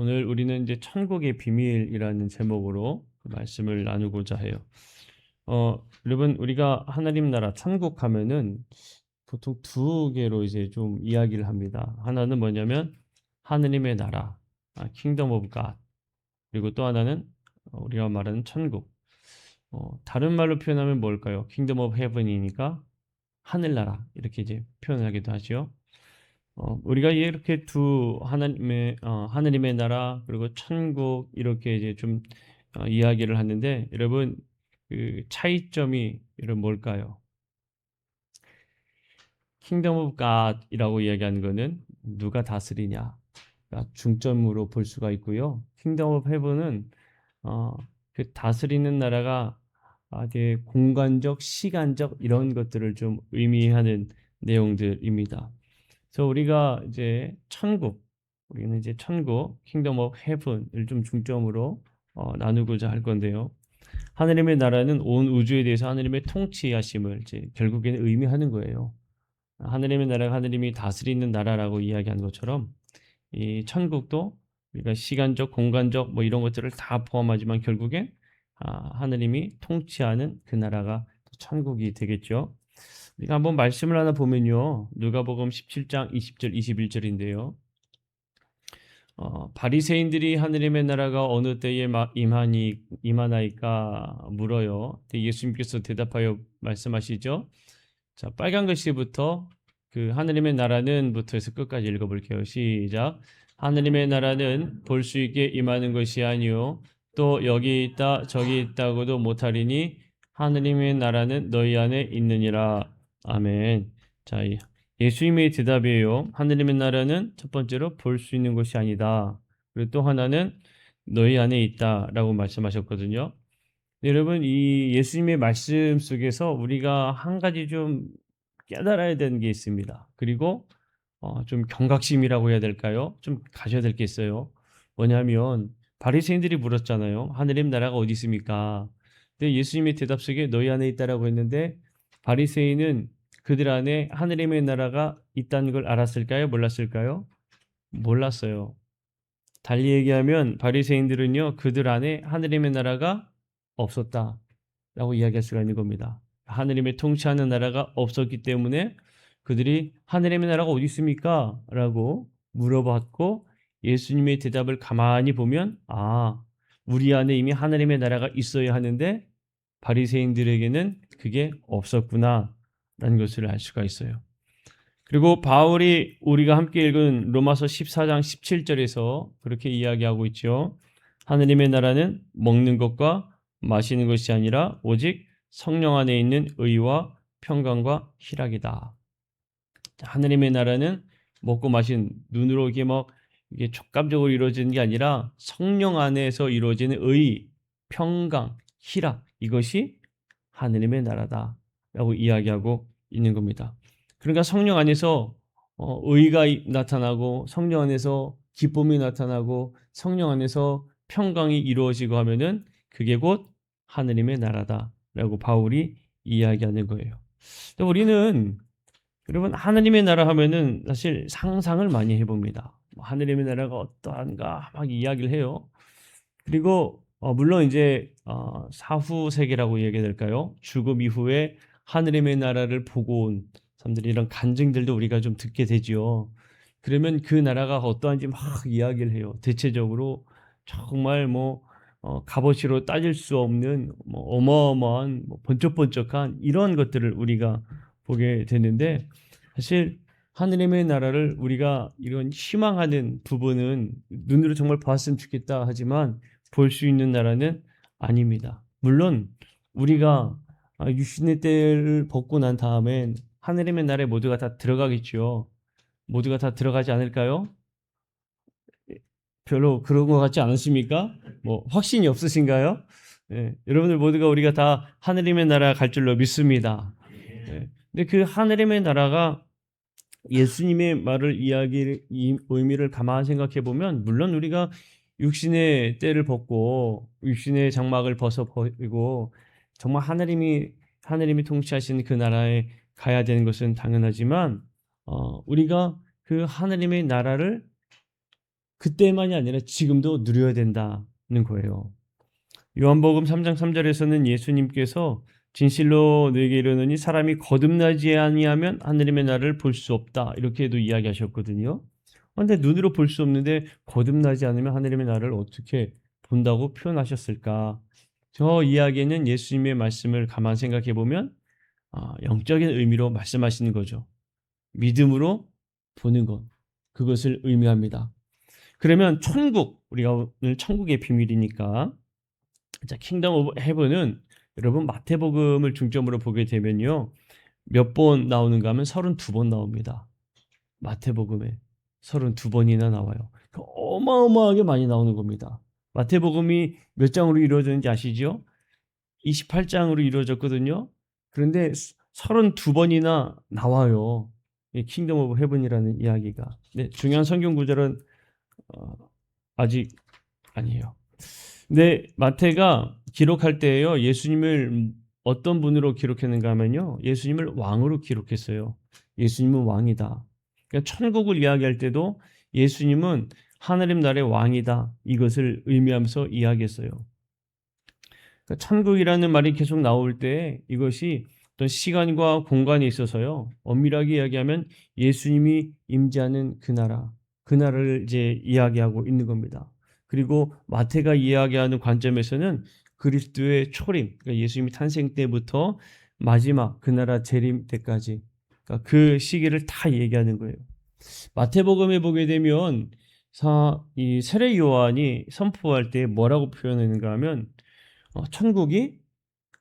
오늘 우리는 이제 천국의 비밀이라는 제목으로 그 말씀을 나누고자 해요. 여러분 우리가 하나님 나라 천국 하면은 보통 두 개로 이제 좀 이야기를 합니다. 하나는 뭐냐면 하느님의 나라, 킹덤 오브 갓. 그리고 또 하나는 우리가 말하는 천국. 다른 말로 표현하면 뭘까요? 킹덤 오브 헤븐이니까 하늘나라 이렇게 이제 표현하기도 하죠. 우리가 이렇게 두 하나님의 나라 그리고 천국 이렇게 이제 좀 이야기를 하는데 여러분 그 차이점이 여러분 뭘까요? 킹덤 오브 갓이라고 이야기하는 거는 누가 다스리냐 중점으로 볼 수가 있고요. 킹덤 오브 헤븐은 그 다스리는 나라가 되게 공간적, 시간적 이런 것들을 좀 의미하는 내용들입니다. 그래서 우리는 이제 천국, 킹덤 오브 헤븐을 좀 중점으로 나누고자 할 건데요. 하느님의 나라는 온 우주에 대해서 하느님의 통치하심을 이제 결국에는 의미하는 거예요. 하느님의 나라가 하느님이 다스리는 나라라고 이야기한 것처럼 이 천국도 우리가 시간적, 공간적 뭐 이런 것들을 다 포함하지만 결국엔 하느님이 통치하는 그 나라가 천국이 되겠죠. 우리가 한번 말씀을 하나 보면요. 누가복음 17장 20절 21절인데요. 바리새인들이 하느님의 나라가 어느 때에 임하나이까 물어요. 예수님께서 대답하여 말씀하시죠. 자, 빨간 글씨부터 그 하느님의 나라는부터 해서 끝까지 읽어볼게요. 시작. 하느님의 나라는 볼 수 있게 임하는 것이 아니요 또 여기 있다 저기 있다고도 못하리니 하느님의 나라는 너희 안에 있느니라. 아멘. 자, 예수님의 대답이에요. 하느님의 나라는 첫 번째로 볼 수 있는 것이 아니다. 그리고 또 하나는 너희 안에 있다라고 말씀하셨거든요. 여러분 이 예수님의 말씀 속에서 우리가 한 가지 좀 깨달아야 되는 게 있습니다. 그리고 좀 경각심이라고 해야 될까요? 좀 가져야 될 게 있어요. 뭐냐면 바리새인들이 물었잖아요. 하느님 나라가 어디 있습니까? 근데 예수님의 대답 속에 너희 안에 있다라고 했는데 바리새인은 그들 안에 하느님의 나라가 있다는 걸 알았을까요? 몰랐을까요? 몰랐어요. 달리 얘기하면 바리새인들은요. 그들 안에 하느님의 나라가 없었다라고 이야기할 수가 있는 겁니다. 하느님의 통치하는 나라가 없었기 때문에 그들이 하느님의 나라가 어디 있습니까? 라고 물어봤고 예수님의 대답을 가만히 보면 우리 안에 이미 하느님의 나라가 있어야 하는데 바리새인들에게는 그게 없었구나 라는 것을 알 수가 있어요. 그리고 바울이 우리가 함께 읽은 로마서 14장 17절에서 그렇게 이야기하고 있죠. 하느님의 나라는 먹는 것과 마시는 것이 아니라 오직 성령 안에 있는 의와 평강과 희락이다. 하느님의 나라는 먹고 마신 눈으로 이게 촉감적으로 이루어지는 게 아니라 성령 안에서 이루어지는 의, 평강, 희락 이것이 하느님의 나라다라고 이야기하고 있는 겁니다. 그러니까 성령 안에서 의가 나타나고 성령 안에서 기쁨이 나타나고 성령 안에서 평강이 이루어지고 하면은 그게 곧 하느님의 나라다라고 바울이 이야기하는 거예요. 우리는 여러분 하느님의 나라 하면은 사실 상상을 많이 해봅니다. 하느님의 나라가 어떠한가 막 이야기를 해요. 그리고 물론 이제 사후 세계라고 얘기해야 될까요? 죽음 이후에 하느님의 나라를 보고 온 사람들이 이런 간증들도 우리가 좀 듣게 되지요. 그러면 그 나라가 어떠한지 막 이야기를 해요. 대체적으로 정말 값어치로 따질 수 없는 어마어마한 번쩍번쩍한 이런 것들을 우리가 보게 되는데 사실 하느님의 나라를 우리가 이런 희망하는 부분은 눈으로 정말 봤으면 좋겠다 하지만 볼 수 있는 나라는 아닙니다. 물론 우리가 육신의 때를 벗고 난 다음엔 하느님의 나라에 모두가 다 들어가겠죠. 모두가 다 들어가지 않을까요? 별로 그런 것 같지 않으십니까? 확신이 없으신가요? 예, 여러분들 모두가 우리가 다 하느님의 나라 갈 줄로 믿습니다. 예, 근데 그 하느님의 나라가 예수님의 말을 이 의미를 가만히 생각해 보면 물론 우리가 육신의 때를 벗고 육신의 장막을 벗어버리고 정말 하느님이 통치하시는 그 나라에 가야 되는 것은 당연하지만 우리가 그 하느님의 나라를 그때만이 아니라 지금도 누려야 된다는 거예요. 요한복음 3장 3절에서는 예수님께서 진실로 너에게 이르노니 사람이 거듭나지 아니하면 하느님의 나라를 볼 수 없다. 이렇게도 이야기하셨거든요. 그런데 눈으로 볼 수 없는데 거듭나지 않으면 하느님의 나라를 어떻게 본다고 표현하셨을까? 저 이야기는 예수님의 말씀을 가만 생각해 보면 영적인 의미로 말씀하시는 거죠. 믿음으로 보는 것. 그것을 의미합니다. 그러면 천국, 우리가 오늘 천국의 비밀이니까 자, 킹덤 오브 헤븐은 여러분 마태복음을 중점으로 보게 되면요. 몇 번 나오는가 하면 32번 나옵니다. 마태복음에 32번이나 나와요. 어마어마하게 많이 나오는 겁니다. 마태복음이 몇 장으로 이루어졌는지 아시죠? 28장으로 이루어졌거든요. 그런데 32번이나 나와요. 이 킹덤 오브 헤븐이라는 이야기가. 네, 중요한 성경 구절은 아직 아니에요. 근데 마태가 기록할 때에요. 예수님을 어떤 분으로 기록했는가 하면요. 예수님을 왕으로 기록했어요. 예수님은 왕이다. 그러니까 천국을 이야기할 때도 예수님은 하나님 나라의 왕이다. 이것을 의미하면서 이야기했어요. 그러니까 천국이라는 말이 계속 나올 때 이것이 어떤 시간과 공간에 있어서요. 엄밀하게 이야기하면 예수님이 임재하는 그 나라, 그 나라를 이제 이야기하고 있는 겁니다. 그리고 마태가 이야기하는 관점에서는 그리스도의 초림, 그러니까 예수님이 탄생 때부터 마지막 그 나라 재림 때까지 그러니까 그 시기를 다 얘기하는 거예요. 마태복음에 보게 되면 이 세례 요한이 선포할 때 뭐라고 표현하는가 하면 천국이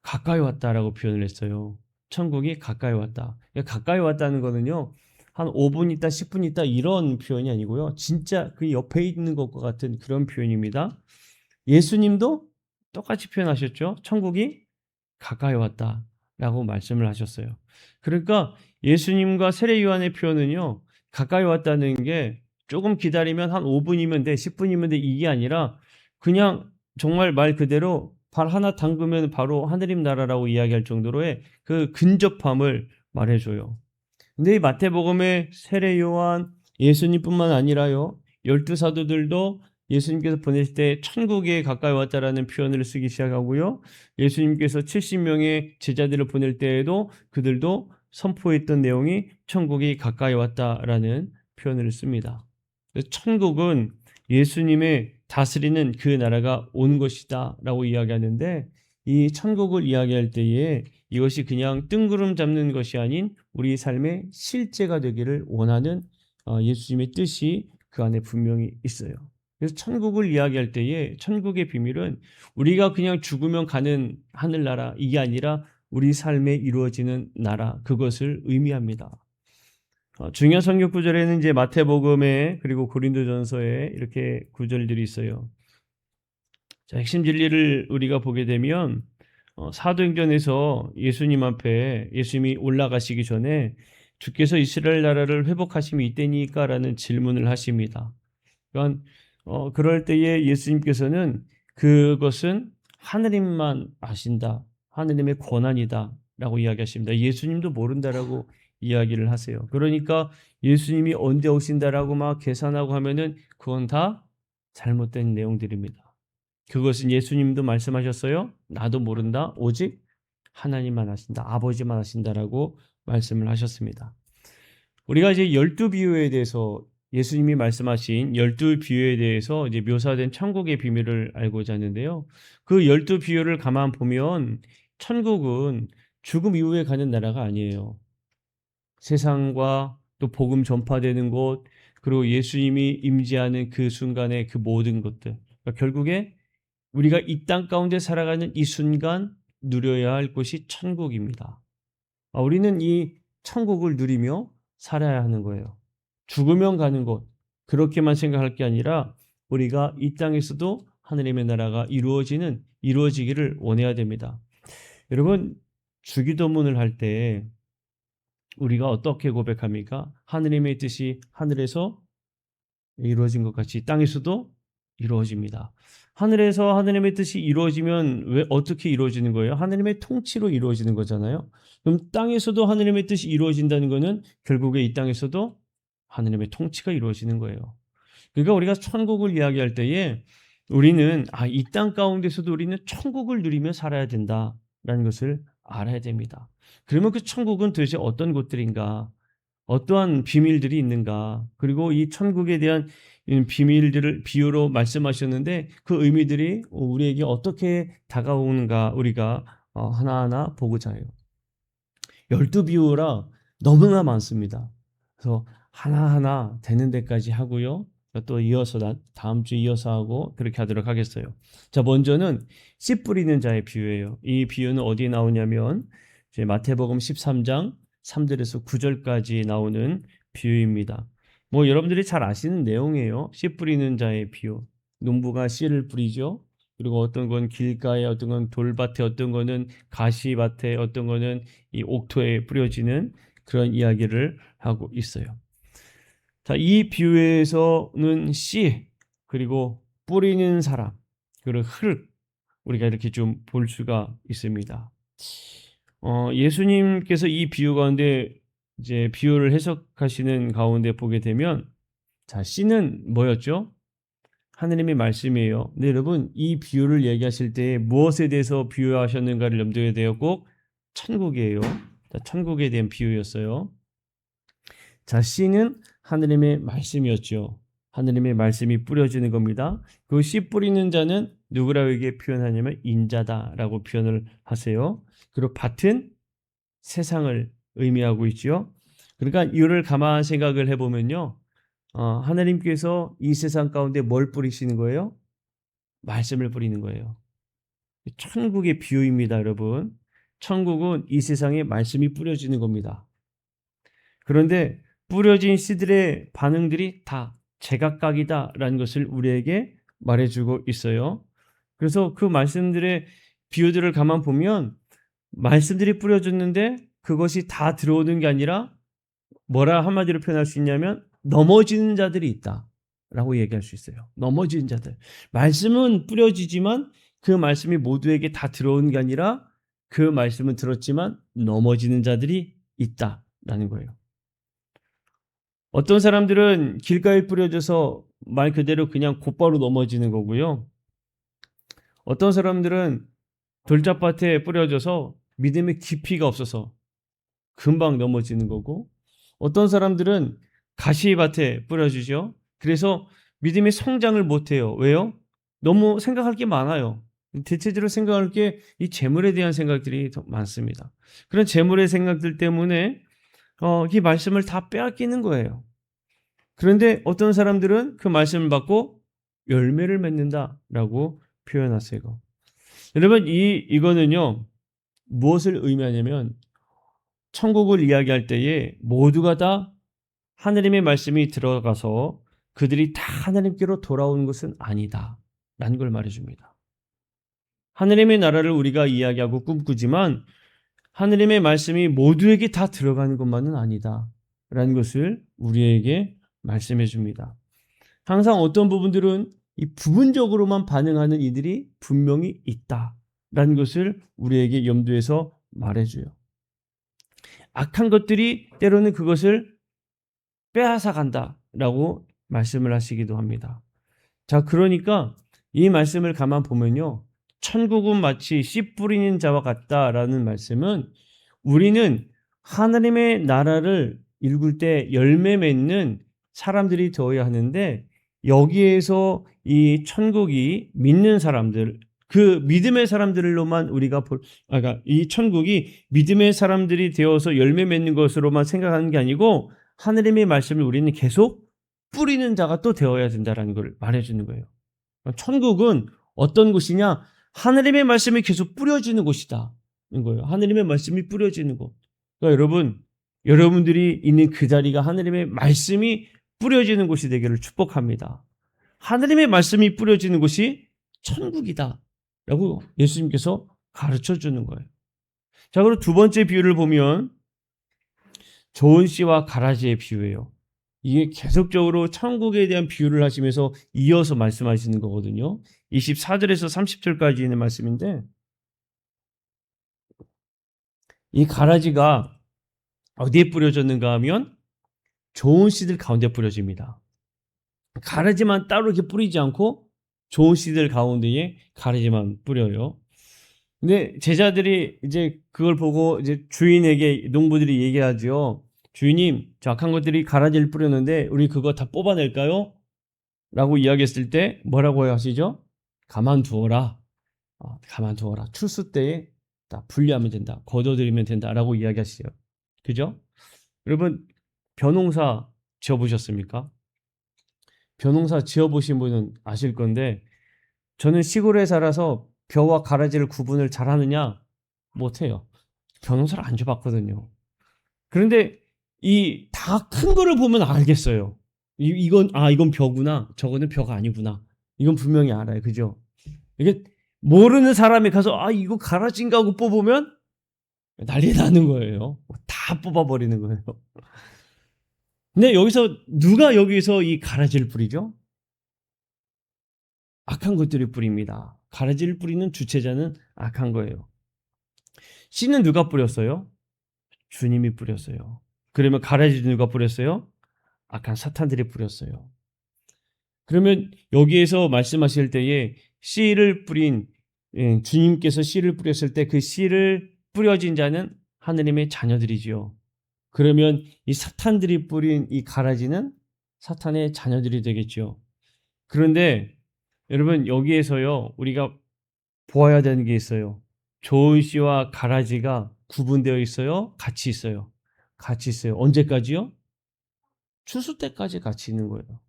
가까이 왔다라고 표현을 했어요. 천국이 가까이 왔다. 그러니까 가까이 왔다는 거는요. 한 5분 있다, 10분 있다 이런 표현이 아니고요. 진짜 그 옆에 있는 것과 같은 그런 표현입니다. 예수님도 똑같이 표현하셨죠. 천국이 가까이 왔다라고 말씀을 하셨어요. 그러니까 예수님과 세례 요한의 표현은요. 가까이 왔다는 게 조금 기다리면 한 5분이면 돼, 10분이면 돼 이게 아니라 그냥 정말 말 그대로 발 하나 담그면 바로 하느님 나라라고 이야기할 정도로의 그 근접함을 말해줘요. 근데 이 마태복음의 세례 요한 예수님뿐만 아니라요. 12사도들도 예수님께서 보내실 때 천국에 가까이 왔다라는 표현을 쓰기 시작하고요. 예수님께서 70명의 제자들을 보낼 때에도 그들도 선포했던 내용이 천국이 가까이 왔다라는 표현을 씁니다. 천국은 예수님의 다스리는 그 나라가 온 것이다 라고 이야기하는데 이 천국을 이야기할 때에 이것이 그냥 뜬구름 잡는 것이 아닌 우리 삶의 실제가 되기를 원하는 예수님의 뜻이 그 안에 분명히 있어요. 그래서 천국을 이야기할 때에 천국의 비밀은 우리가 그냥 죽으면 가는 하늘나라 이게 아니라 우리 삶에 이루어지는 나라 그것을 의미합니다. 중요한 성경 구절에는 이제 마태복음에 그리고 고린도전서에 이렇게 구절들이 있어요. 자, 핵심 진리를 우리가 보게 되면 사도행전에서 예수님 앞에 예수님이 올라가시기 전에 주께서 이스라엘 나라를 회복하심이 이때니까라는 질문을 하십니다. 그러니까 그럴 때에 예수님께서는 그것은 하느님만 아신다. 하느님의 권한이다라고 이야기하십니다. 예수님도 모른다라고 이야기를 하세요. 그러니까 예수님이 언제 오신다라고 막 계산하고 하면은 그건 다 잘못된 내용들입니다. 그것은 예수님도 말씀하셨어요. 나도 모른다. 오직 하나님만 아신다. 아버지만 아신다라고 말씀을 하셨습니다. 우리가 이제 12비유에 대해서 예수님이 말씀하신 12비유에 대해서 이제 묘사된 천국의 비밀을 알고자 하는데요. 그 12비유를 가만 보면 천국은 죽음 이후에 가는 나라가 아니에요. 세상과 또 복음 전파되는 곳, 그리고 예수님이 임재하는 그 순간의 그 모든 것들. 그러니까 결국에 우리가 이 땅 가운데 살아가는 이 순간 누려야 할 곳이 천국입니다. 우리는 이 천국을 누리며 살아야 하는 거예요. 죽으면 가는 곳, 그렇게만 생각할 게 아니라 우리가 이 땅에서도 하느님의 나라가 이루어지기를 원해야 됩니다. 여러분, 주기도문을 할 때 우리가 어떻게 고백합니까? 하느님의 뜻이 하늘에서 이루어진 것 같이 땅에서도 이루어집니다. 하늘에서 하느님의 뜻이 이루어지면 왜 어떻게 이루어지는 거예요? 하느님의 통치로 이루어지는 거잖아요. 그럼 땅에서도 하느님의 뜻이 이루어진다는 것은 결국에 이 땅에서도 하느님의 통치가 이루어지는 거예요. 그러니까 우리가 천국을 이야기할 때에 우리는 이 땅 가운데서도 우리는 천국을 누리며 살아야 된다라는 것을 알아야 됩니다. 그러면 그 천국은 도대체 어떤 곳들인가? 어떠한 비밀들이 있는가? 그리고 이 천국에 대한 비밀들을 비유로 말씀하셨는데 그 의미들이 우리에게 어떻게 다가오는가 우리가 하나하나 보고자 해요. 12비유라 너무나 많습니다. 그래서 하나하나 되는 데까지 하고요. 또 이어서 다음 주 이어서 하고 그렇게 하도록 하겠어요. 자, 먼저는 씨 뿌리는 자의 비유예요. 이 비유는 어디에 나오냐면 마태복음 13장 3절에서 9절까지 나오는 비유입니다. 뭐 여러분들이 잘 아시는 내용이에요. 씨 뿌리는 자의 비유. 농부가 씨를 뿌리죠. 그리고 어떤 건 길가에, 어떤 건 돌밭에, 어떤 거는 가시밭에, 어떤 거는 이 옥토에 뿌려지는 그런 이야기를 하고 있어요. 자, 이 비유에서는 씨, 그리고 뿌리는 사람, 그리고 흙, 우리가 이렇게 좀 볼 수가 있습니다. 예수님께서 이 비유 가운데 이제 비유를 해석하시는 가운데 보게 되면, 자, 씨는 뭐였죠? 하느님의 말씀이에요. 근데 여러분, 이 비유를 얘기하실 때 무엇에 대해서 비유하셨는가를 염두에 대어 꼭 천국이에요. 자, 천국에 대한 비유였어요. 자, 씨는 하느님의 말씀이었죠. 하느님의 말씀이 뿌려지는 겁니다. 그 씨 뿌리는 자는 누구라고 이게 표현하냐면 인자다라고 표현을 하세요. 그리고 밭은 세상을 의미하고 있죠. 그러니까 이를 가만 생각을 해보면요. 하나님께서 이 세상 가운데 뭘 뿌리시는 거예요? 말씀을 뿌리는 거예요. 천국의 비유입니다, 여러분. 천국은 이 세상에 말씀이 뿌려지는 겁니다. 그런데 뿌려진 씨들의 반응들이 다 제각각이다라는 것을 우리에게 말해주고 있어요. 그래서 그 말씀들의 비유들을 가만 보면 말씀들이 뿌려졌는데 그것이 다 들어오는 게 아니라 뭐라 한마디로 표현할 수 있냐면 넘어지는 자들이 있다라고 얘기할 수 있어요. 넘어지는 자들. 말씀은 뿌려지지만 그 말씀이 모두에게 다 들어오는 게 아니라 그 말씀은 들었지만 넘어지는 자들이 있다라는 거예요. 어떤 사람들은 길가에 뿌려져서 말 그대로 그냥 곧바로 넘어지는 거고요. 어떤 사람들은 돌짝밭에 뿌려져서 믿음의 깊이가 없어서 금방 넘어지는 거고, 어떤 사람들은 가시밭에 뿌려지죠. 그래서 믿음의 성장을 못해요. 왜요? 너무 생각할 게 많아요. 대체적으로 생각할 게 이 재물에 대한 생각들이 더 많습니다. 그런 재물의 생각들 때문에 이 말씀을 다 빼앗기는 거예요. 그런데 어떤 사람들은 그 말씀을 받고 열매를 맺는다라고 표현하세요. 여러분, 이거는요, 무엇을 의미하냐면, 천국을 이야기할 때에 모두가 다 하느님의 말씀이 들어가서 그들이 다 하나님께로 돌아오는 것은 아니다. 라는 걸 말해줍니다. 하느님의 나라를 우리가 이야기하고 꿈꾸지만 하느님의 말씀이 모두에게 다 들어가는 것만은 아니다. 라는 것을 우리에게 말씀해 줍니다. 항상 어떤 부분들은 이 부분적으로만 반응하는 이들이 분명히 있다라는 것을 우리에게 염두에서 말해줘요. 악한 것들이 때로는 그것을 빼앗아 간다라고 말씀을 하시기도 합니다. 자, 그러니까 이 말씀을 가만 보면요. 천국은 마치 씨 뿌리는 자와 같다라는 말씀은 우리는 하나님의 나라를 읽을 때 열매 맺는 사람들이 되어야 하는데 여기에서 이 천국이 믿는 사람들, 그 믿음의 사람들로만 우리가 그러니까 이 천국이 믿음의 사람들이 되어서 열매 맺는 것으로만 생각하는 게 아니고 하느님의 말씀을 우리는 계속 뿌리는 자가 또 되어야 된다는 걸 말해주는 거예요. 천국은 어떤 곳이냐? 하느님의 말씀이 계속 뿌려지는 곳이다. 거예요. 하느님의 말씀이 뿌려지는 곳. 그러니까 여러분들이 있는 그 자리가 하느님의 말씀이 뿌려지는 곳이 되기를 축복합니다. 하느님의 말씀이 뿌려지는 곳이 천국이다. 라고 예수님께서 가르쳐 주는 거예요. 자, 그리고 두 번째 비유를 보면 좋은 씨와 가라지의 비유예요. 이게 계속적으로 천국에 대한 비유를 하시면서 이어서 말씀하시는 거거든요. 24절에서 30절까지 있는 말씀인데 이 가라지가 어디에 뿌려졌는가 하면 좋은 씨들 가운데 뿌려집니다. 가라지만 따로 이렇게 뿌리지 않고 좋은 씨들 가운데에 가라지만 뿌려요. 근데 제자들이 이제 그걸 보고 이제 주인에게 농부들이 얘기하죠. 주인님, 저 악한 것들이 가라지를 뿌렸는데 우리 그거 다 뽑아낼까요? 라고 이야기했을 때 뭐라고 하시죠? 가만두어라. 가만두어라. 추수 때에 다 분리하면 된다. 걷어들이면 된다라고 이야기하시죠. 그죠? 여러분, 벼농사 지어보셨습니까? 벼농사 지어보신 분은 아실 건데 저는 시골에 살아서 벼와 가라지를 구분을 잘하느냐? 못해요. 벼농사를 안 줘봤거든요. 그런데 이 다 큰 거를 보면 알겠어요. 이건 벼구나. 저거는 벼가 아니구나. 이건 분명히 알아요. 그죠? 이게 모르는 사람이 가서 이거 가라지인가 하고 뽑으면 난리 나는 거예요. 다 뽑아버리는 거예요. 근데 여기서 누가 여기서 이 가라지를 뿌리죠? 악한 것들이 뿌립니다. 가라지를 뿌리는 주체자는 악한 거예요. 씨는 누가 뿌렸어요? 주님이 뿌렸어요. 그러면 가라지 누가 뿌렸어요? 악한 사탄들이 뿌렸어요. 그러면 여기에서 말씀하실 때에 씨를 뿌린 주님께서 씨를 뿌렸을 때 그 씨를 뿌려진 자는 하느님의 자녀들이지요. 그러면 이 사탄들이 뿌린 이 가라지는 사탄의 자녀들이 되겠죠. 그런데 여러분 여기에서요 우리가 보아야 되는 게 있어요. 좋은 씨와 가라지가 구분되어 있어요? 같이 있어요? 같이 있어요. 언제까지요? 추수 때까지 같이 있는 거예요.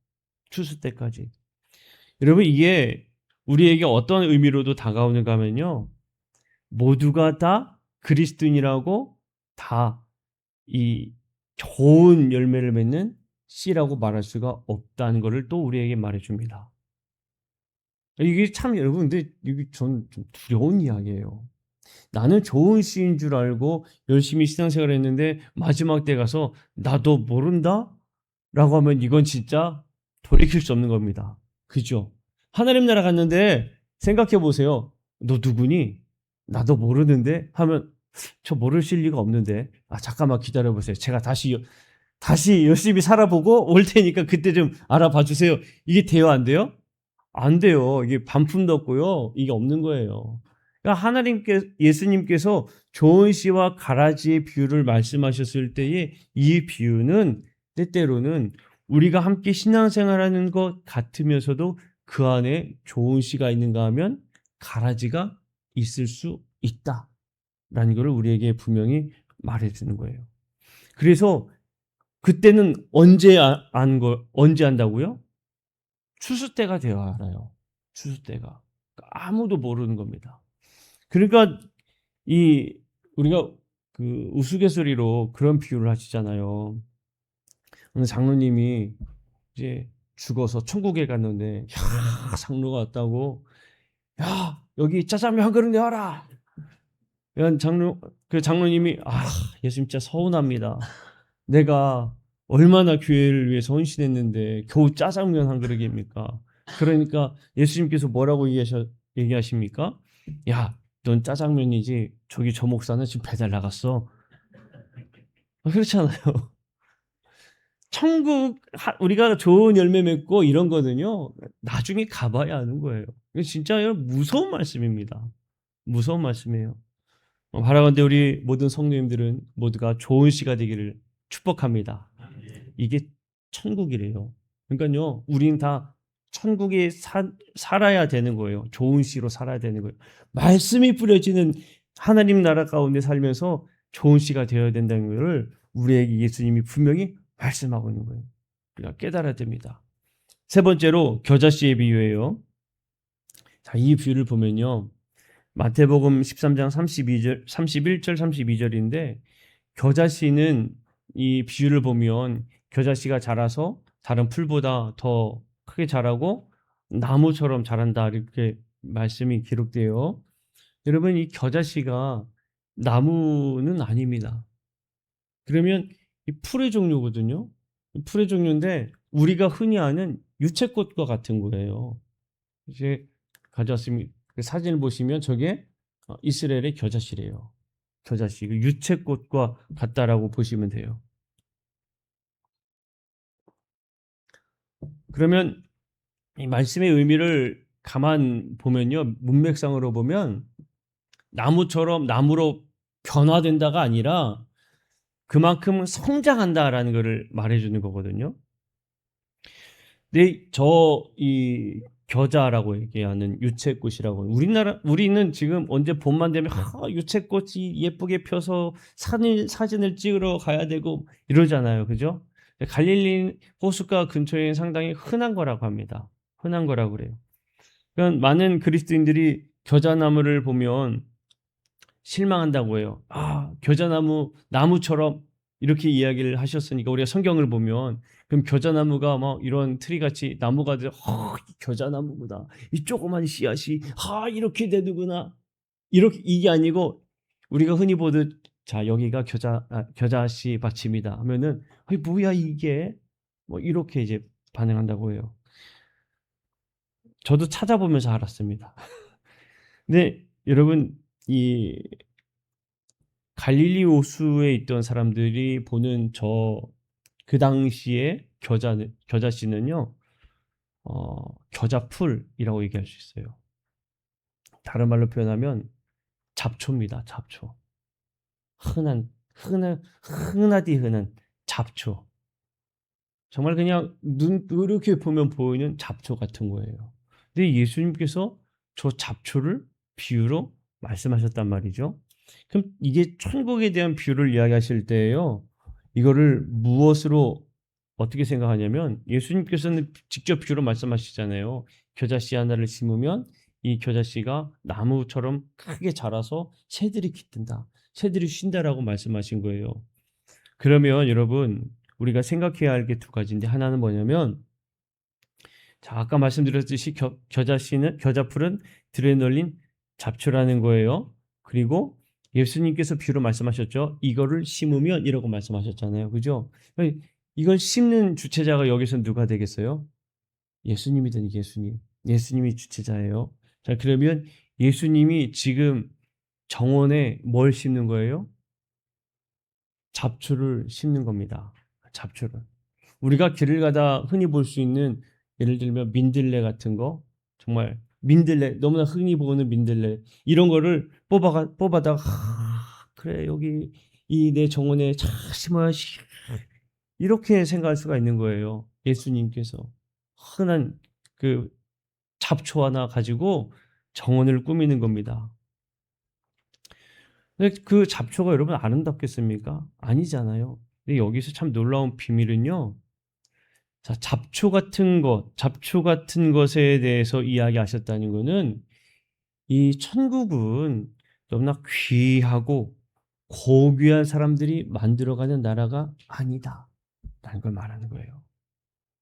추수 때까지. 여러분 이게 우리에게 어떤 의미로도 다가오는가 하면요. 모두가 다 그리스도인이라고 다 이 좋은 열매를 맺는 씨라고 말할 수가 없다는 것을 또 우리에게 말해줍니다. 이게 참 여러분 근데 이게 전 좀 두려운 이야기예요. 나는 좋은 씨인 줄 알고 열심히 신앙생활을 했는데 마지막 때 가서 나도 모른다? 라고 하면 이건 진짜 돌이킬 수 없는 겁니다. 그죠? 하나님 나라 갔는데 생각해 보세요. 너 누구니? 나도 모르는데 하면 저 모르실 리가 없는데. 잠깐만 기다려 보세요. 제가 다시 열심히 살아보고 올 테니까 그때 좀 알아봐 주세요. 이게 돼요, 안 돼요? 안 돼요. 이게 반품도 없고요. 이게 없는 거예요. 그러니까 예수님께서 좋은 씨와 가라지의 비유를 말씀하셨을 때에 이 비유는 때때로는 우리가 함께 신앙생활하는 것 같으면서도 그 안에 좋은 씨가 있는가 하면 가라지가 있을 수 있다라는 것을 우리에게 분명히 말해주는 거예요. 그래서 그때는 언제 한다고요? 추수 때가 되어야 알아요. 추수 때가. 아무도 모르는 겁니다. 그러니까 이 우리가 그 우스갯소리로 그런 비유를 하시잖아요. 어느 장로님이 이제 죽어서 천국에 갔는데 장로가 왔다고 여기 짜장면 한 그릇 내와라. 그 장로님이 예수님 진짜 서운합니다. 내가 얼마나 교회를 위해서 헌신했는데 겨우 짜장면 한 그릇입니까? 그러니까 예수님께서 뭐라고 얘기하십니까? 야, 넌 짜장면이지 저기 저 목사는 지금 배달 나갔어. 그렇잖아요. 우리가 좋은 열매 맺고 이런 거는요. 나중에 가봐야 하는 거예요. 이거 진짜 무서운 말씀입니다. 무서운 말씀이에요. 바라건대 우리 모든 성도님들은 모두가 좋은 씨가 되기를 축복합니다. 이게 천국이래요. 그러니까요, 우리는 다 천국에 살아야 되는 거예요. 좋은 씨로 살아야 되는 거예요. 말씀이 뿌려지는 하나님 나라 가운데 살면서 좋은 씨가 되어야 된다는 것을 우리에게 예수님이 분명히 말씀하고 있는 거예요. 우리가 깨달아야 됩니다. 세 번째로 겨자씨의 비유예요. 자, 이 비유를 보면요. 마태복음 13장 31절 32절인데 겨자씨는 이 비유를 보면 겨자씨가 자라서 다른 풀보다 더 크게 자라고 나무처럼 자란다 이렇게 말씀이 기록돼요. 여러분 이 겨자씨가 나무는 아닙니다. 그러면 이 풀의 종류거든요. 풀의 종류인데 우리가 흔히 아는 유채꽃과 같은 거예요. 이제 가져왔습니다. 그 사진을 보시면 저게 이스라엘의 겨자씨래요. 겨자씨, 유채꽃과 같다라고 보시면 돼요. 그러면 이 말씀의 의미를 가만 보면요. 문맥상으로 보면 나무처럼 나무로 변화된다가 아니라 그만큼 성장한다라는 것을 말해주는 거거든요. 근데 이 겨자라고 얘기하는 유채꽃이라고 우리는 지금 언제 봄만 되면 유채꽃이 예쁘게 펴서 사진을 찍으러 가야 되고 이러잖아요. 그죠? 갈릴리 호숫가 근처에 상당히 흔한 거라고 합니다. 흔한 거라고 그래요. 그러니까 많은 그리스도인들이 겨자나무를 보면 실망한다고 해요. 겨자나무 나무처럼 이렇게 이야기를 하셨으니까 우리가 성경을 보면 그럼 겨자나무가 막 이런 트리같이 나무가 돼, 겨자나무구나. 이 조그만 씨앗이 이렇게 되는구나. 이렇게 이게 아니고 우리가 흔히 보듯 자 여기가 겨자씨 받침이다 하면은 뭐야 이게 뭐 이렇게 이제 반응한다고 해요. 저도 찾아보면서 알았습니다. 근데 여러분 이 갈릴리 호수에 있던 사람들이 보는 그 당시에 겨자씨는요, 겨자풀이라고 얘기할 수 있어요. 다른 말로 표현하면 잡초입니다. 잡초. 흔하디 흔한 잡초. 정말 그냥 이렇게 보면 보이는 잡초 같은 거예요. 근데 예수님께서 저 잡초를 비유로 말씀하셨단 말이죠. 그럼 이게 천국에 대한 비유를 이야기하실 때에요. 이거를 무엇으로 어떻게 생각하냐면 예수님께서는 직접 비유로 말씀하시잖아요. 겨자씨 하나를 심으면 이 겨자씨가 나무처럼 크게 자라서 새들이 깃든다. 새들이 쉰다라고 말씀하신 거예요. 그러면 여러분 우리가 생각해야 할 게 두 가지인데 하나는 뭐냐면 자 아까 말씀드렸듯이 겨자풀은 들에 널린 잡초라는 거예요. 그리고 예수님께서 비유로 말씀하셨죠. 이거를 심으면 이라고 말씀하셨잖아요. 그죠? 이걸 심는 주체자가 여기서 누가 되겠어요? 예수님이든 예수님. 예수님이 주체자예요. 자 그러면 예수님이 지금 정원에 뭘 심는 거예요? 잡초를 심는 겁니다. 잡초를. 우리가 길을 가다 흔히 볼 수 있는 예를 들면 민들레 같은 거 정말 민들레 너무나 흔히 보는 민들레 이런 거를 뽑아다가 그래 여기 이 내 정원에 잘 심어야지 이렇게 생각할 수가 있는 거예요. 예수님께서 흔한 그 잡초 하나 가지고 정원을 꾸미는 겁니다. 근데 그 잡초가 여러분 아름답겠습니까? 아니잖아요. 근데 여기서 참 놀라운 비밀은요. 자, 잡초 같은 것에 대해서 이야기하셨다는 것은 이 천국은 너무나 귀하고 고귀한 사람들이 만들어가는 나라가 아니다. 라는 걸 말하는 거예요.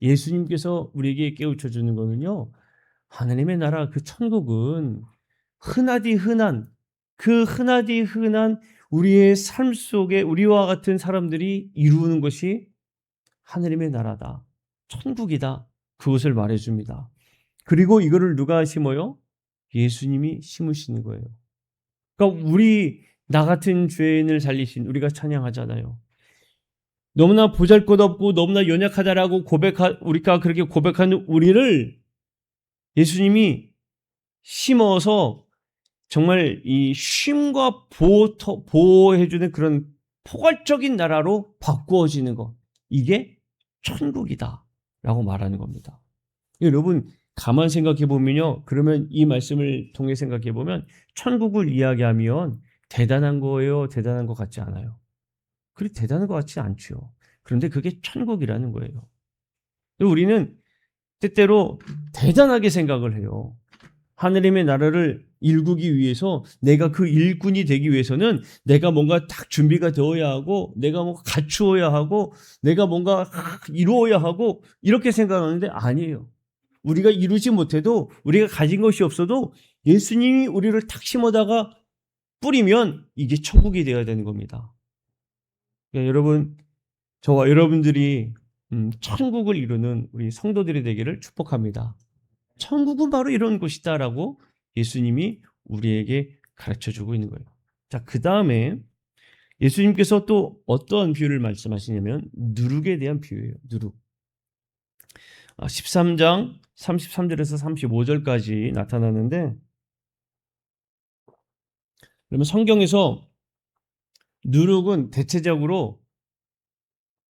예수님께서 우리에게 깨우쳐 주는 거는요. 하나님의 나라 그 천국은 흔하디 흔한 우리의 삶 속에 우리와 같은 사람들이 이루는 것이 하나님의 나라다. 천국이다. 그것을 말해줍니다. 그리고 이거를 누가 심어요? 예수님이 심으시는 거예요. 그러니까 나 같은 죄인을 살리신 우리가 찬양하잖아요. 너무나 보잘것없고 너무나 연약하다라고 우리가 그렇게 고백하는 우리를 예수님이 심어서 정말 이 쉼과 보호해주는 그런 포괄적인 나라로 바꾸어지는 것. 이게 천국이다. 라고 말하는 겁니다. 여러분, 가만 생각해 보면요. 그러면 이 말씀을 통해 생각해 보면 천국을 이야기하면 대단한 거예요? 대단한 것 같지 않아요? 그리 대단한 것 같지 않죠. 그런데 그게 천국이라는 거예요. 우리는 때때로 대단하게 생각을 해요. 하느님의 나라를 일구기 위해서 내가 그 일꾼이 되기 위해서는 내가 뭔가 딱 준비가 되어야 하고 내가 뭔가 갖추어야 하고 내가 뭔가 이루어야 하고 이렇게 생각하는데 아니에요. 우리가 이루지 못해도 우리가 가진 것이 없어도 예수님이 우리를 탁 심어다가 뿌리면 이게 천국이 되어야 되는 겁니다. 그러니까 여러분 저와 여러분들이 천국을 이루는 우리 성도들이 되기를 축복합니다. 천국은 바로 이런 곳이다라고 예수님이 우리에게 가르쳐주고 있는 거예요. 자, 그 다음에 예수님께서 또 어떤 비유를 말씀하시냐면 누룩에 대한 비유예요. 누룩. 13장 33절에서 35절까지 나타나는데, 그러면 성경에서 누룩은 대체적으로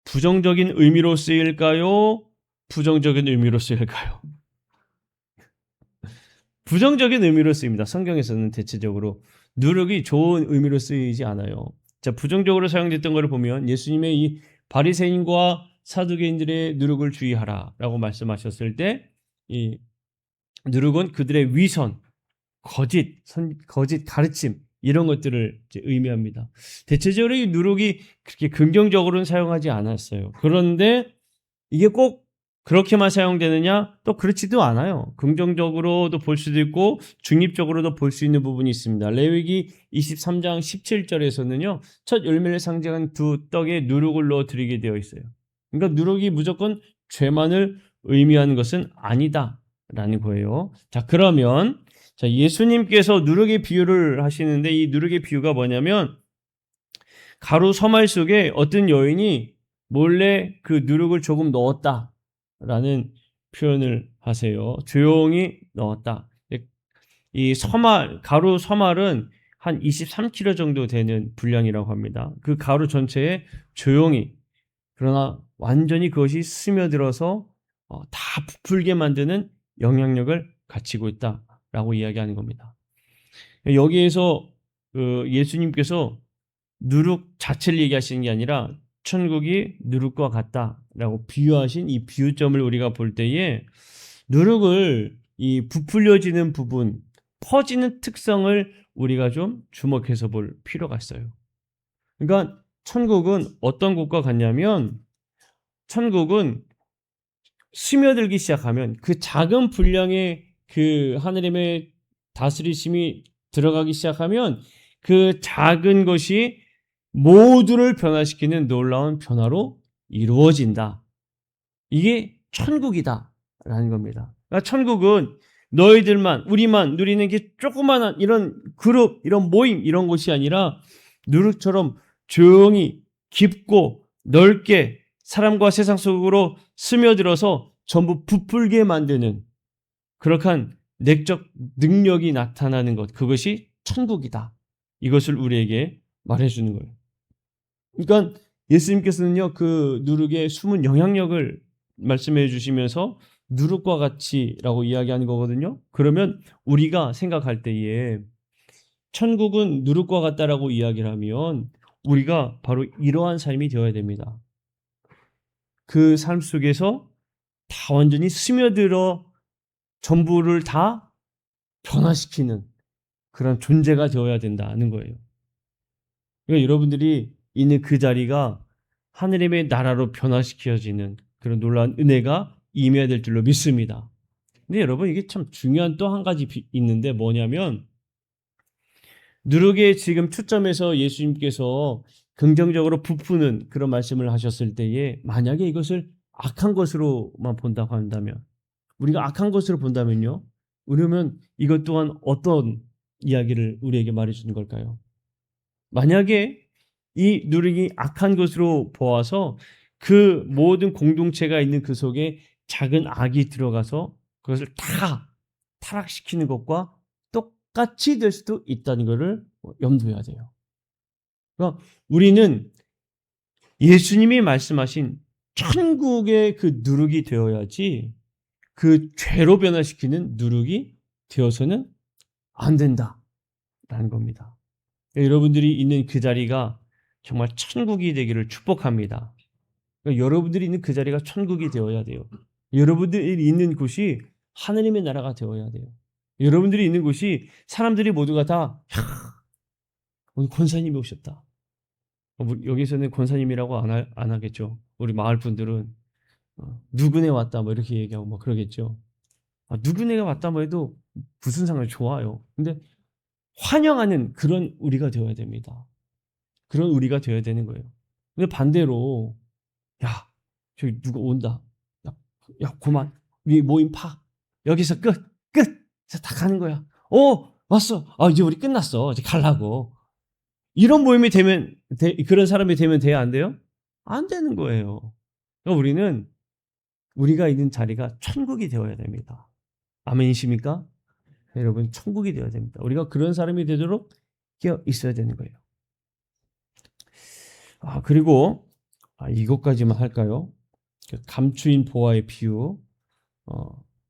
부정적인 의미로 쓰일까요? 부정적인 의미로 쓰일까요? 부정적인 의미로 쓰입니다. 성경에서는 대체적으로 누룩이 좋은 의미로 쓰이지 않아요. 자, 부정적으로 사용됐던 것을 보면 예수님의 이 바리새인과 사두개인들의 누룩을 주의하라라고 말씀하셨을 때, 이 누룩은 그들의 위선, 거짓 가르침 이런 것들을 이제 의미합니다. 대체적으로 이 누룩이 그렇게 긍정적으로는 사용하지 않았어요. 그런데 이게 꼭 그렇게만 사용되느냐? 또 그렇지도 않아요. 긍정적으로도 볼 수도 있고 중립적으로도 볼 수 있는 부분이 있습니다. 레위기 23장 17절에서는요. 첫 열매를 상징한 두 떡에 누룩을 넣어 드리게 되어 있어요. 그러니까 누룩이 무조건 죄만을 의미하는 것은 아니다라는 거예요. 자, 그러면 예수님께서 누룩의 비유를 하시는데, 이 누룩의 비유가 뭐냐면 가루 서말 속에 어떤 여인이 몰래 그 누룩을 조금 넣었다라는 표현을 하세요. 조용히 넣었다. 이 가루 서말은 한 23kg 정도 되는 분량이라고 합니다. 그 가루 전체에 조용히, 그러나 완전히 그것이 스며들어서 다 부풀게 만드는 영향력을 갖추고 있다라고 이야기하는 겁니다. 여기에서 예수님께서 누룩 자체를 얘기하시는 게 아니라 천국이 누룩과 같다라고 비유하신 이 비유점을 우리가 볼 때에, 누룩을 이 부풀려지는 부분, 퍼지는 특성을 우리가 좀 주목해서 볼 필요가 있어요. 그러니까 천국은 어떤 곳과 같냐면, 천국은 스며들기 시작하면 그 작은 분량의 그 하느님의 다스리심이 들어가기 시작하면 그 작은 것이 모두를 변화시키는 놀라운 변화로 이루어진다. 이게 천국이다라는 겁니다. 그러니까 천국은 너희들만, 우리만 누리는 게 조그마한 이런 그룹, 이런 모임, 이런 곳이 아니라 누룩처럼 조용히 깊고 넓게 사람과 세상 속으로 스며들어서 전부 부풀게 만드는 그러한 내적 능력이 나타나는 것, 그것이 천국이다. 이것을 우리에게 말해주는 거예요. 그러니까 예수님께서는요, 그 누룩의 숨은 영향력을 말씀해 주시면서 누룩과 같이라고 이야기하는 거거든요. 그러면 우리가 생각할 때에 천국은 누룩과 같다라고 이야기를 하면 우리가 바로 이러한 삶이 되어야 됩니다. 그 삶 속에서 다 완전히 스며들어 전부를 다 변화시키는 그런 존재가 되어야 된다는 거예요. 그러니까 여러분들이 있는 그 자리가 하느님의 나라로 변화시켜지는 그런 놀라운 은혜가 임해야 될 줄로 믿습니다. 근데 여러분, 이게 참 중요한 또 한 가지 있는데 뭐냐면, 누룩에 지금 초점에서 예수님께서 긍정적으로 부푸는 그런 말씀을 하셨을 때에, 만약에 이것을 악한 것으로만 본다고 한다면, 우리가 악한 것으로 본다면요, 그러면 이것 또한 어떤 이야기를 우리에게 말해주는 걸까요? 만약에 이 누룩이 악한 것으로 보아서 그 모든 공동체가 있는 그 속에 작은 악이 들어가서 그것을 다 타락시키는 것과 똑같이 될 수도 있다는 것을 염두해야 돼요. 그러니까 우리는 예수님이 말씀하신 천국의 그 누룩이 되어야지, 그 죄로 변화시키는 누룩이 되어서는 안 된다라는 겁니다. 여러분들이 있는 그 자리가 정말 천국이 되기를 축복합니다. 그러니까 여러분들이 있는 그 자리가 천국이 되어야 돼요. 여러분들이 있는 곳이 하느님의 나라가 되어야 돼요. 여러분들이 있는 곳이 사람들이 모두가 다 오늘 권사님이 오셨다. 여기서는 권사님이라고 안 하겠죠. 우리 마을 분들은 누구네 왔다 뭐 이렇게 얘기하고 뭐 그러겠죠. 누구네가 왔다 뭐 해도 무슨 상관이 좋아요. 근데 환영하는 그런 우리가 되어야 됩니다. 그런 우리가 되어야 되는 거예요. 근데 반대로, 야, 저기 누가 온다. 야, 그만. 우리 모임 파. 여기서 끝. 다 가는 거야. 왔어. 이제 우리 끝났어. 이제 가려고. 이런 모임이 되면, 그런 사람이 되면 돼야 안 돼요? 안 되는 거예요. 그러니까 우리는 우리가 있는 자리가 천국이 되어야 됩니다. 아멘이십니까? 여러분, 천국이 되어야 됩니다. 우리가 그런 사람이 되도록 깨어 있어야 되는 거예요. 그리고 이것까지만 할까요? 감추인 보화의 비유.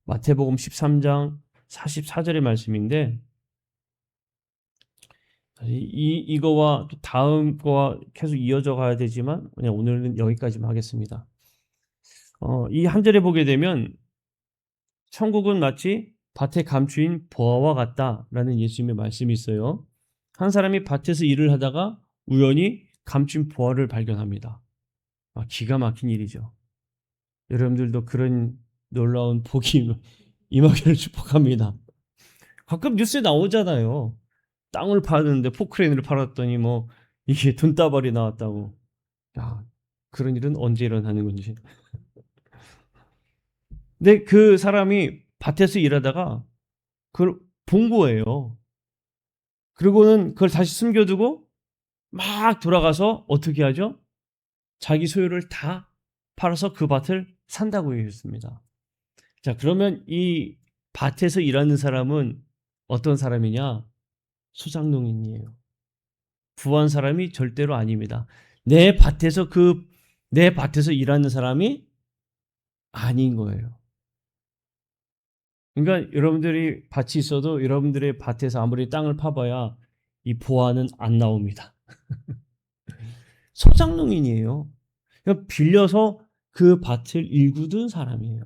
마태복음 13장 44절의 말씀인데, 이거와 또 다음 거와 계속 이어져 가야 되지만 그냥 오늘은 여기까지만 하겠습니다. 이 한 절에 보게 되면 천국은 마치 밭에 감추인 보화와 같다라는 예수님의 말씀이 있어요. 한 사람이 밭에서 일을 하다가 우연히 감춘 보화를 발견합니다. 기가 막힌 일이죠. 여러분들도 그런 놀라운 복이 임하기를 축복합니다. 가끔 뉴스에 나오잖아요. 땅을 파는데 포크레인을 팔았더니 뭐 이게 돈다발이 나왔다고. 야, 그런 일은 언제 일어나는 건지. 근데 그 사람이 밭에서 일하다가 그걸 본 거예요. 그리고는 그걸 다시 숨겨두고 막 돌아가서 어떻게 하죠? 자기 소유를 다 팔아서 그 밭을 산다고 했습니다. 자, 그러면 이 밭에서 일하는 사람은 어떤 사람이냐? 소작농인이에요. 부한 사람이 절대로 아닙니다. 내 밭에서 일하는 사람이 아닌 거예요. 그러니까 여러분들이 밭이 있어도 여러분들의 밭에서 아무리 땅을 파봐야 이 보화는 안 나옵니다. 소작농인이에요. 그냥 빌려서 그 밭을 일구던 사람이에요.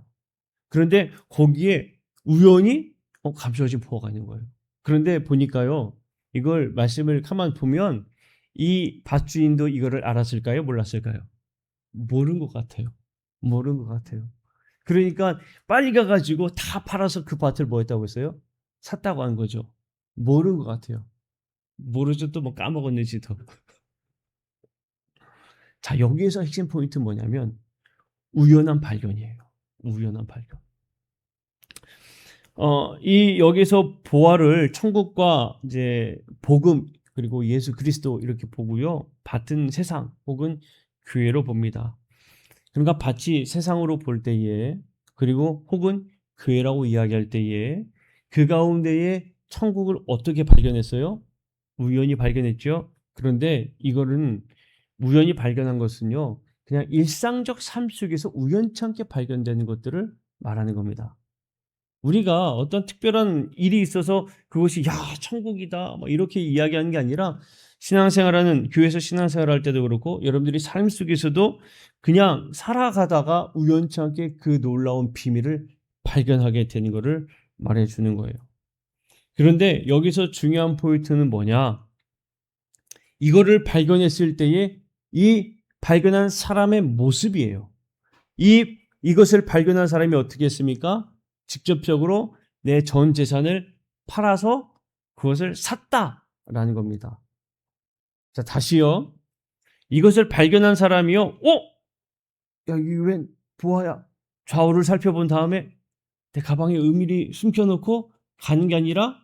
그런데 거기에 우연히 감춰진 보화가 있는 거예요. 그런데 보니까요, 이걸 말씀을 가만 보면 이 밭주인도 이거를 알았을까요? 몰랐을까요? 모른 것 같아요. 모른 것 같아요. 그러니까 빨리 가가지고 다 팔아서 그 밭을 뭐 했다고 했어요? 샀다고 한 거죠. 모른 것 같아요. 모르죠. 또 뭐 까먹었는지도. 자, 여기에서 핵심 포인트는 뭐냐면 우연한 발견이에요. 우연한 발견. 여기서 보화를 천국과 이제 복음 그리고 예수 그리스도 이렇게 보고요. 밭은 세상 혹은 교회로 봅니다. 그러니까 밭이 세상으로 볼 때에 그리고 혹은 교회라고 이야기할 때에 그 가운데에 천국을 어떻게 발견했어요? 우연히 발견했죠. 그런데 이거는 우연히 발견한 것은요. 그냥 일상적 삶 속에서 우연찮게 발견되는 것들을 말하는 겁니다. 우리가 어떤 특별한 일이 있어서 그것이 야 천국이다 뭐 이렇게 이야기하는 게 아니라 신앙생활하는 교회에서 신앙생활할 때도 그렇고 여러분들이 삶 속에서도 그냥 살아가다가 우연치 않게 그 놀라운 비밀을 발견하게 되는 것을 말해주는 거예요. 그런데 여기서 중요한 포인트는 뭐냐? 이거를 발견했을 때에 이 발견한 사람의 모습이에요. 이것을 발견한 사람이 어떻게 했습니까? 직접적으로 내 전 재산을 팔아서 그것을 샀다라는 겁니다. 자, 다시요. 이것을 발견한 사람이요. 야, 이게 웬 보아야. 좌우를 살펴본 다음에 내 가방에 은밀히 숨겨놓고 가는 게 아니라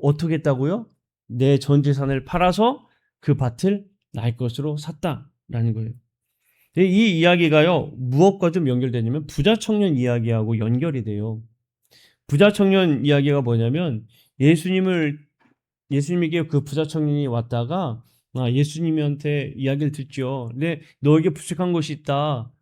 어떻게 했다고요? 내 전 재산을 팔아서 그 밭을 나의 것으로 샀다라는 거예요. 이 이야기가요, 무엇과 좀 연결되냐면 부자 청년 이야기하고 연결이 돼요. 부자 청년 이야기가 뭐냐면 예수님에게 그 부자 청년이 왔다가 예수님한테 이야기를 듣죠. 근데 너에게 부족한 것이 있다.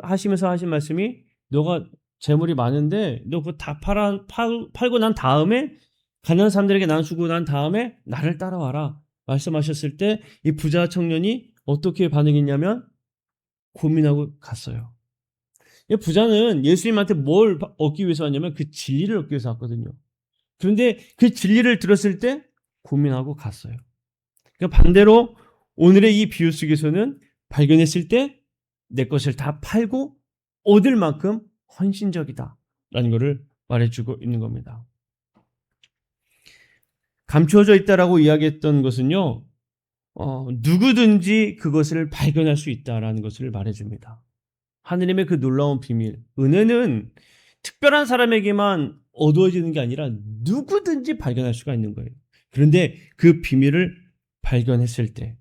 하시면서 하신 말씀이 너가 재물이 많은데 너 그거 다 팔고 난 다음에 가난한 사람들에게 나눠주고 난 다음에 나를 따라와라. 말씀하셨을 때 이 부자 청년이 어떻게 반응했냐면 고민하고 갔어요. 부자는 예수님한테 뭘 얻기 위해서 왔냐면 그 진리를 얻기 위해서 왔거든요. 그런데 그 진리를 들었을 때 고민하고 갔어요. 그러니까 반대로 오늘의 이 비유 속에서는 발견했을 때 내 것을 다 팔고 얻을 만큼 헌신적이다라는 것을 말해주고 있는 겁니다. 감추어져 있다라고 이야기했던 것은요. 누구든지 그것을 발견할 수 있다라는 것을 말해줍니다. 하느님의 그 놀라운 비밀, 은혜는 특별한 사람에게만 어두워지는 게 아니라 누구든지 발견할 수가 있는 거예요. 그런데 그 비밀을 발견했을 때에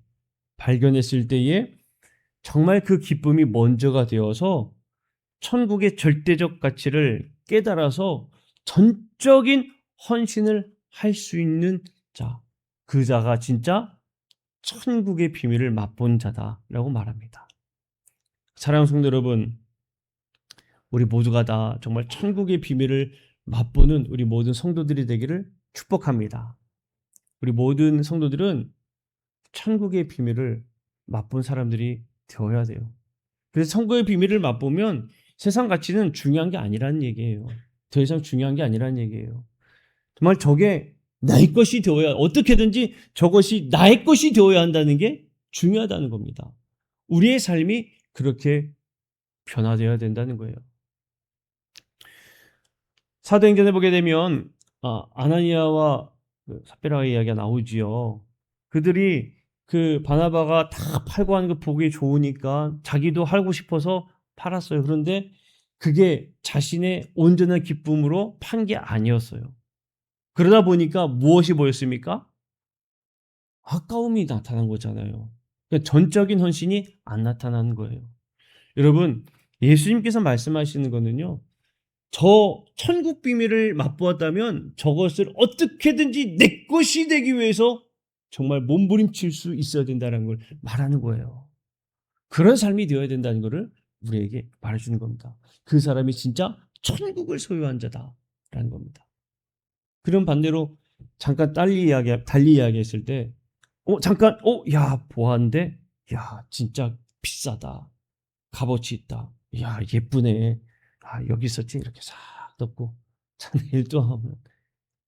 정말 그 기쁨이 먼저가 되어서 천국의 절대적 가치를 깨달아서 전적인 헌신을 할 수 있는 자, 그 자가 진짜 천국의 비밀을 맛본 자다라고 말합니다. 사랑하는 성도 여러분, 우리 모두가 다 정말 천국의 비밀을 맛보는 우리 모든 성도들이 되기를 축복합니다. 우리 모든 성도들은 천국의 비밀을 맛본 사람들이 되어야 돼요. 그래서 천국의 비밀을 맛보면 세상 가치는 중요한 게 아니라는 얘기예요. 더 이상 중요한 게 아니라는 얘기예요. 정말 저게 나의 것이 되어야, 어떻게든지 저것이 나의 것이 되어야 한다는 게 중요하다는 겁니다. 우리의 삶이 그렇게 변화되어야 된다는 거예요. 사도행전에 보게 되면 아나니아와 삽비라의 이야기가 나오지요. 그들이 그 바나바가 다 팔고 하는 거 보기 좋으니까 자기도 하고 싶어서 팔았어요. 그런데 그게 자신의 온전한 기쁨으로 판 게 아니었어요. 그러다 보니까 무엇이 보였습니까? 아까움이 나타난 거잖아요. 그러니까 전적인 헌신이 안 나타나는 거예요. 여러분, 예수님께서 말씀하시는 거는요, 저 천국 비밀을 맛보았다면 저것을 어떻게든지 내 것이 되기 위해서 정말 몸부림칠 수 있어야 된다는 걸 말하는 거예요. 그런 삶이 되어야 된다는 것을 우리에게 말해주는 겁니다. 그 사람이 진짜 천국을 소유한 자다라는 겁니다. 그런 반대로 잠깐 달리 이야기했을 때, 잠깐, 야, 보았는데, 야, 진짜 비싸다. 값어치 있다. 야, 예쁘네. 여기 있었지? 이렇게 싹 덮고, 내일도 하면.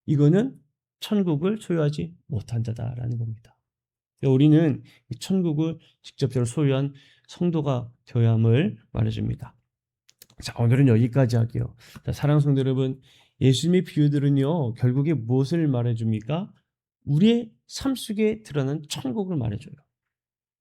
이거는 천국을 소유하지 못한 자다라는 겁니다. 우리는 이 천국을 직접적으로 소유한 성도가 되어야 함을 말해줍니다. 자, 오늘은 여기까지 할게요. 자, 사랑하는 성도 여러분, 예수님의 비유들은요, 결국에 무엇을 말해줍니까? 우리의 삶 속에 드러나는 천국을 말해줘요.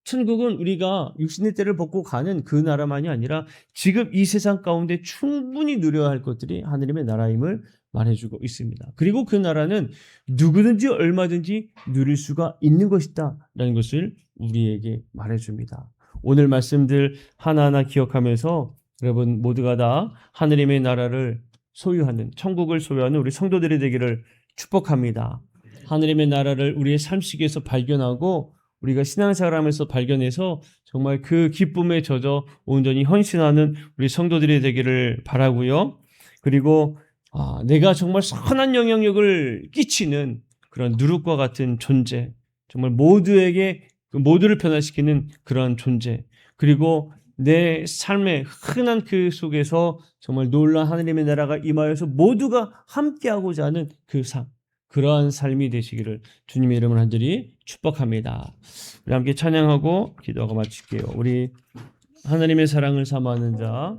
천국은 우리가 육신의 때를 벗고 가는 그 나라만이 아니라 지금 이 세상 가운데 충분히 누려야 할 것들이 하느님의 나라임을 말해주고 있습니다. 그리고 그 나라는 누구든지 얼마든지 누릴 수가 있는 것이다 라는 것을 우리에게 말해줍니다. 오늘 말씀들 하나하나 기억하면서 여러분 모두가 다 하느님의 나라를 소유하는, 천국을 소유하는 우리 성도들이 되기를 축복합니다. 하느님의 나라를 우리의 삶 속에서 발견하고 우리가 신앙생활하면서 발견해서 정말 그 기쁨에 젖어 온전히 헌신하는 우리 성도들이 되기를 바라고요. 그리고 내가 정말 선한 영향력을 끼치는 그런 누룩과 같은 존재, 정말 모두에게 모두를 변화시키는 그런 존재, 그리고 내 삶의 흔한 그 속에서 정말 놀라운 하느님의 나라가 임하여서 모두가 함께하고자 하는 그 삶, 그러한 삶이 되시기를 주님의 이름으로 간절히 축복합니다. 우리 함께 찬양하고 기도하고 마칠게요. 우리 하나님의 사랑을 사모하는 자